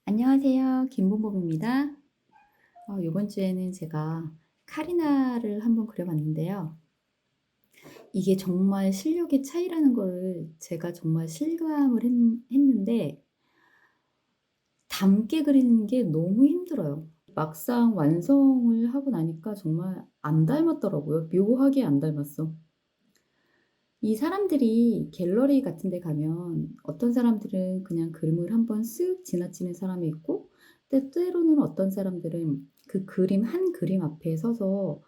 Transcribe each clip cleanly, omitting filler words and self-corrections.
안녕하세요. 김봉범입니다. 이번 주에는 제가 카리나를 한번 그려 봤는데요. 이게 정말 실력의 차이라는 거를 제가 정말 실감을 했는데 닮게 그리는 게 너무 힘들어요. 막상 완성을 하고 나니까 정말 안 닮았더라고요. 묘하게 안 닮았어. 이 사람들이 갤러리 같은 데 가면 어떤 사람들은 그냥 그림을 한번 쓱 지나치는 사람이 있고, 때로는 어떤 사람들은 그 그림 한 그림 앞에 서서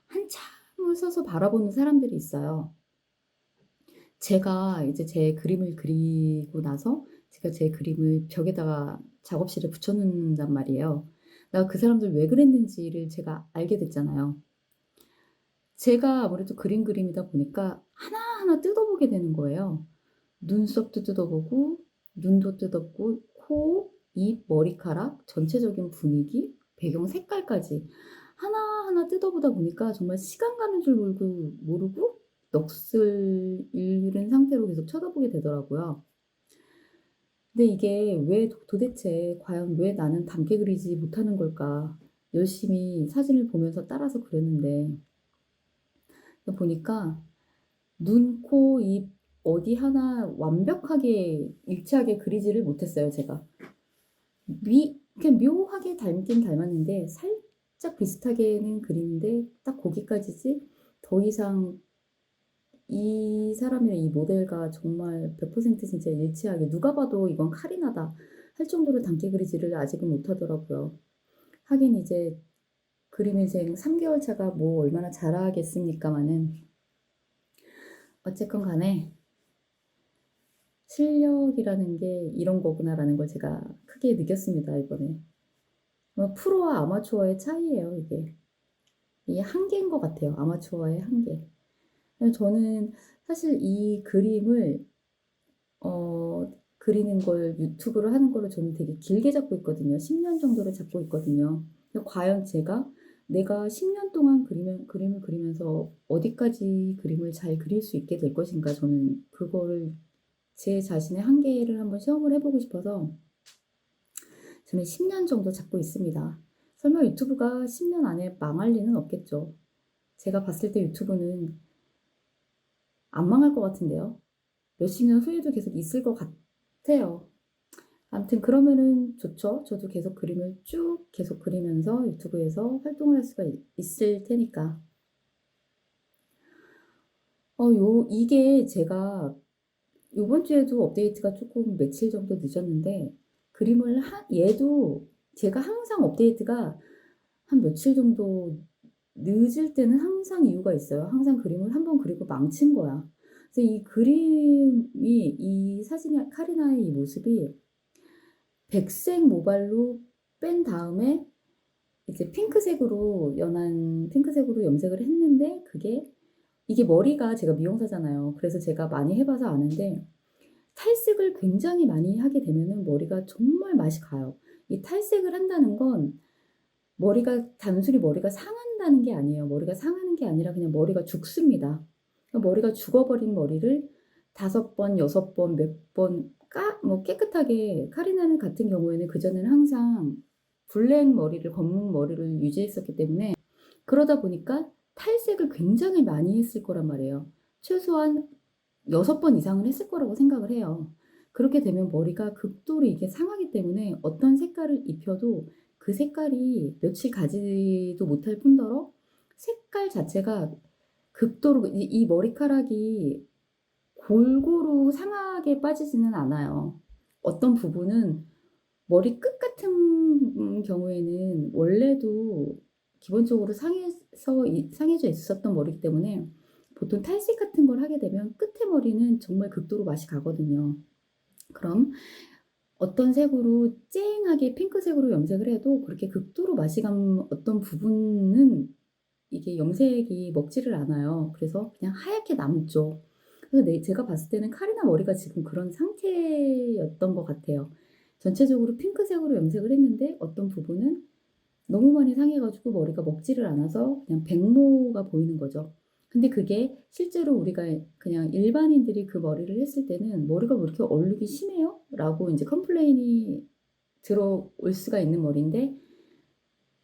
한참을 서서 바라보는 사람들이 있어요. 제가 이제 제 그림을 그리고 나서 제가 제 그림을 벽에다가 작업실에 붙여 놓는단 말이에요. 내가 그 사람들 왜 그랬는지를 제가 알게 됐잖아요. 제가 아무래도 그림이다 보니까 하나하나 뜯어보게 되는 거예요. 눈썹도 뜯어보고, 눈도 뜯어보고, 코, 입, 머리카락, 전체적인 분위기, 배경 색깔까지 하나하나 뜯어보다 보니까 정말 시간 가는 줄 모르고 넋을 잃은 상태로 계속 쳐다보게 되더라고요. 근데 이게 왜 도대체 과연 왜 나는 닮게 그리지 못하는 걸까? 열심히 사진을 보면서 따라서 그렸는데 보니까 눈, 코, 입 어디 하나 완벽하게 일치하게 그리지를 못했어요 제가. 그냥 묘하게 닮긴 닮았는데 살짝 비슷하게는 그리는데 딱 거기까지지 더 이상 이 사람이랑 이 모델과 정말 100% 진짜 일치하게 누가 봐도 '이건 카리나다.' 할 정도로 닮게 그리지를 아직은 못하더라고요. 하긴 이제 그림 인생 3 개월 차가 뭐 얼마나 잘하겠습니까마는 어쨌건 간에 '실력이라는 게 이런 거구나.'라는 걸 제가 크게 느꼈습니다 이번에. 프로와 아마추어의 차이예요 이게. 이게 한계인 것 같아요, 아마추어의 한계. 저는 사실 이 그림을 그리는 걸 유튜브로 하는 거를 저는 되게 길게 잡고 있거든요. 10년 정도를 잡고 있거든요. 과연 내가 10년 동안 그림을 그리면서 어디까지 그림을 잘 그릴 수 있게 될 것인가, 저는 그거를 제 자신의 한계를 한번 시험을 해 보고 싶어서 저는 10년 정도 잡고 있습니다. 설마 유튜브가 10년 안에 망할 리는 없겠죠. 제가 봤을 때 유튜브는 안 망할 것 같은데요. 몇십 년 후에도 계속 있을 것 같아요. 아무튼 그러면은 좋죠. 저도 계속 그림을 쭉 계속 그리면서 유튜브에서 활동을 할 수가 있을 테니까. 이게 제가 요번 주에도 업데이트가 쪼끔 며칠 정도 늦었는데, 그림을 얘도 제가 항상 업데이트가 한 며칠 정도 늦을 때는 항상 이유가 있어요. 항상 그림을 한번 그리고 망친 거야. 그래서 이 그림이 이 사진의 카리나의 이 모습이 백색 모발로 뺀 다음에 이제 연한 핑크색으로 염색을 했는데, 이게 머리가 제가 미용사잖아요. 그래서 제가 많이 해 봐서 아는데 탈색을 굉장히 많이 하게 되면은 머리가 정말 맛이 가요. 이 탈색을 한다는 건 단순히 머리가 상한다는 게 아니에요. 머리가 상하는 게 아니라 그냥 머리가 죽습니다. 머리가 죽어버린 머리를 5번, 6번, 몇 번 깨끗하게, 카리나는 같은 경우에는 그전에는 항상 검은 머리를 유지했었기 때문에, 그러다 보니까 탈색을 굉장히 많이 했을 거란 말이에요. 최소한 6번 이상은 했을 거라고 생각을 해요. 그렇게 되면 머리가 극도로 이게 상하기 때문에 어떤 색깔을 입혀도 그 색깔이 며칠 가지도 못할 뿐더러 색깔 자체가 극도로 이 머리카락이 골고루 상하게 빠지지는 않아요. 어떤 부분은 머리 끝 같은 경우에는 원래도 기본적으로 상해져 있었던 머리이기 때문에 보통 탈색 같은 걸 하게 되면 끝에 머리는 정말 극도로 맛이 가거든요. 그럼 어떤 색으로 쨍하게 핑크색으로 염색을 해도 그렇게 극도로 맛이 간 어떤 부분은 이게 염색이 먹지를 않아요. 그래서 그냥 하얗게 남죠. 그래서 제가 봤을 때는 카리나 머리가 지금 그런 상태였던 것 같아요. 전체적으로 핑크색으로 염색을 했는데 어떤 부분은 너무 많이 상해 가지고 머리가 먹지를 않아서 그냥 백모가 보이는 거죠. 근데 그게 실제로 우리가 그냥 일반인들이 그 머리를 했을 때는 "머리가 왜 이렇게 얼룩이 심해요?" 라고 인제 컴플레인이 들어올 수가 있는 머리인데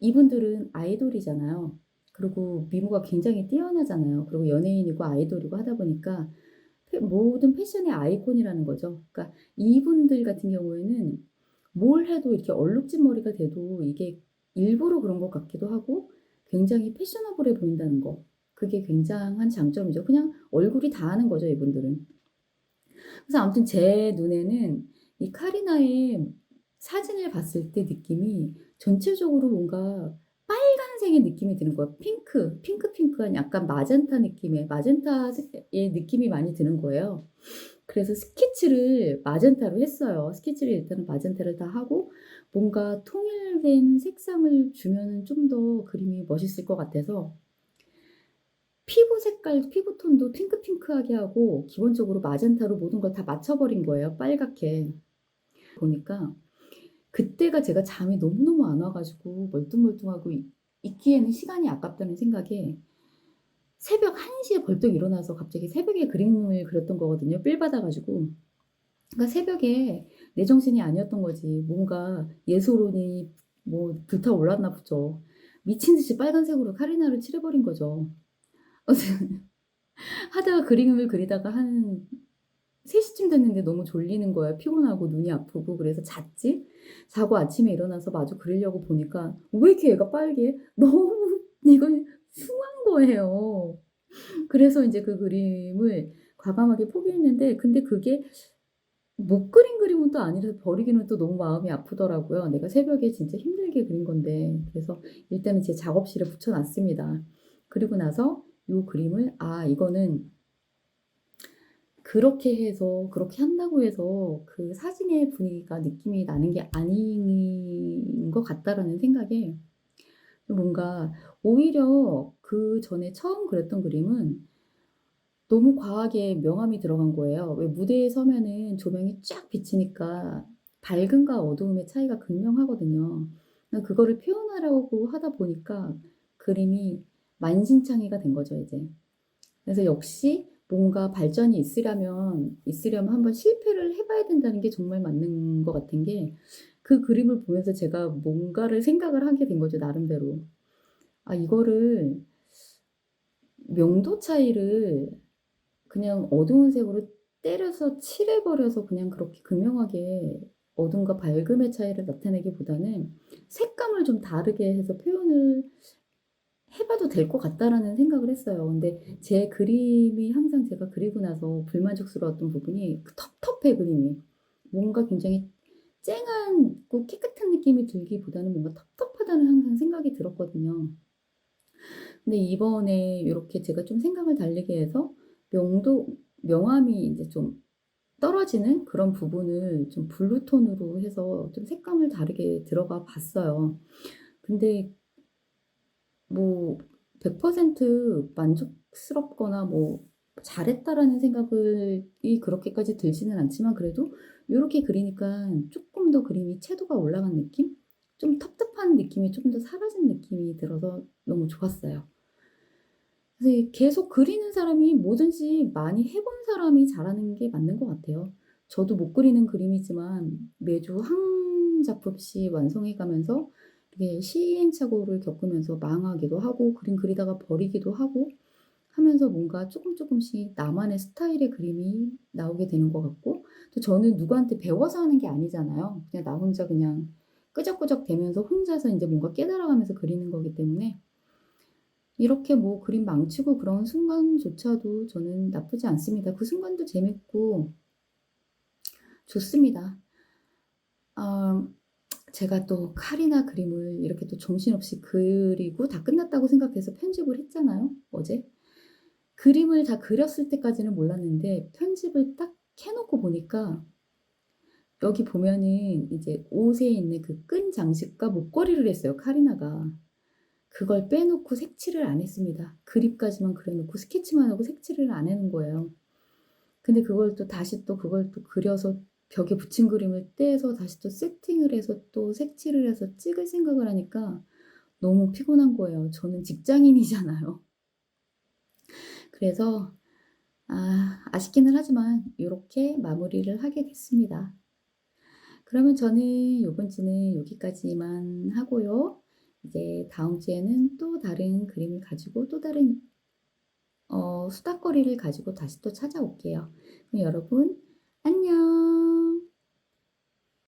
이분들은 아이돌이잖아요. 그리고 미모가 굉장히 뛰어나잖아요. 그리고 연예인이고 아이돌이고 하다 보니까 모든 패션의 아이콘이라는 거죠. 그러니까 이분들 같은 경우에는 뭘 해도 이렇게 얼룩진 머리가 돼도 이게 일부러 그런 것 같기도 하고 굉장히 패셔너블해 보인다는 거. 그게 굉장한 장점이죠. 그냥 얼굴이 다 아는 거죠, 이분들은. 그래서 아무튼 제 눈에는 이 카리나의 사진을 봤을 때 느낌이 전체적으로 뭔가 빨간색의 느낌이 드는 거예요. 핑크한 약간 마젠타 느낌의 마젠타의 느낌이 많이 드는 거예요. 그래서 스케치를 마젠타로 했어요. 스케치를 일단은 마젠타를 다 하고 뭔가 통일된 색상을 주면은 좀 더 그림이 멋있을 것 같아서 피부 색깔, 피부톤도 핑크하게 하고 기본적으로 마젠타로 모든 걸 다 맞춰 버린 거예요, 빨갛게. 보니까 그때가 제가 잠이 너무너무 안 와 가지고 멀뚱멀뚱하고 있기에는 시간이 아깝다는 생각에 새벽 1 시에 벌떡 일어나서 갑자기 새벽에 그림을 그렸던 거거든요, 삘 받아 가지고. 그러니까 새벽에 내 정신이 아니었던 거지. 뭔가 예술혼이 뭐 불타올랐나 보죠. 미친 듯이 빨간색으로 카리나를 칠해 버린 거죠. 하다가 그림을 그리다가 한 3 시쯤 됐는데 너무 졸리는 거예요. 피곤하고 눈이 아프고 그래서 잤지. 자고 아침에 일어나서 마주 그리려고 보니까 왜 이렇게 얘가 빨개? 너무 이건 숭한 거예요. 그래서 인제 그 그림을 과감하게 포기했는데 근데 그게 못 그린 그림은 또 아니라서 버리기는 또 너무 마음이 아프더라고요. 내가 새벽에 진짜 힘들게 그린 건데. 그래서 일단은 제 작업실에 붙여 놨습니다. 그리고 나서 요 그림을 '아 이거는 그렇게 해서 그렇게 한다고 해서 그 사진의 분위기가 느낌이 나는 게 아닌 것 같다.'라는 생각에 뭔가 오히려 그전에 처음 그렸던 그림은 너무 과하게 명암이 들어간 거예요. 왜 무대에 서면은 조명이 쫙 비치니까 밝음과 어두움의 차이가 극명하거든요. 그거를 표현하려고 하다 보니까 그림이 만신창이가 된 거죠 이제. 그래서 역시 뭔가 발전이 있으려면 한번 실패를 해 봐야 된다는 게 정말 맞는 것 같은 게 그 그림을 보면서 제가 뭔가를 생각을 하게 된 거죠 나름대로. '아 이거를 명도 차이를 그냥 어두운 색으로 때려서 칠해 버려서 그냥 그렇게 극명하게 어둠과 밝음의 차이를 나타내기보다는 색감을 좀 다르게 해서 표현을 해 봐도 될 것 같다.'라는 생각을 했어요. 근데 제 그림이 항상 제가 그리고 나서 불만족스러웠던 부분이 그 텁텁해 그림이. 뭔가 굉장히 쨍하고 깨끗한 느낌이 들기보다는 뭔가 텁텁하다는 항상 생각이 들었거든요. 근데 이번에 요렇게 제가 좀 생각을 다르게 해서 명도 명암이 인제 좀 떨어지는 그런 부분을 좀 블루 톤으로 해서 좀 색감을 다르게 들어가 봤어요. 근데 뭐 100% 만족스럽거나 뭐 '잘했다.'라는 생각을 이 그렇게까지 들지는 않지만 그래도 요렇게 그리니깐 쪼끔 더 그림이 채도가 올라간 느낌? 좀 텁텁한 느낌이 쪼금 더 사라진 느낌이 들어서 너무 좋았어요. 그래서 이 계속 그리는 사람이 뭐든지 많이 해본 사람이 잘하는 게 맞는 것 같아요. 저도 못 그리는 그림이지만 매주 한 작품씩 완성해 가면서 이렇게 시행착오를 겪으면서 망하기도 하고 그림 그리다가 버리기도 하고 하면서 뭔가 쪼끔씩 나만의 스타일의 그림이 나오게 되는 것 같고 또 저는 누구한테 배워서 하는 게 아니잖아요. 그냥 나 혼자 그냥 끄적끄적 대면서 혼자서 인제 뭔가 깨달아 가면서 그리는 거기 때문에 이렇게 뭐 그림 망치고 그런 순간조차도 저는 나쁘지 않습니다. 그 순간도 재밌고 좋습니다. 아 제가 또 카리나 그림을 이렇게 또 정신없이 그리고 다 끝났다고 생각해서 편집을 했잖아요, 어제. 그림을 다 그렸을 때까지는 몰랐는데 편집을 딱 해 놓고 보니까 여기 보면은 이제 옷에 있는 그 끈 장식과 목걸이를 했어요, 카리나가. 그걸 빼놓고 색칠을 안 했습니다. 그립까지만 그려 놓고 스케치만 하고 색칠을 안 해 놓은 거예요. 근데 그걸 또 다시 또 그걸 또 그려서 벽에 붙인 그림을 떼서 다시 또 세팅을 해서 또 색칠을 해서 찍을 생각을 하니까 너무 피곤한 거예요. 저는 직장인이잖아요. 그래서 아쉽기는 하지만 요렇게 마무리를 하게 됐습니다. 그러면 저는 요번 주는 여기까지만 하고요. 이제 다음 주에는 또 다른 그림을 가지고 또 다른 수다거리를 가지고 다시 또 찾아올게요. 그럼 여러분 안녕.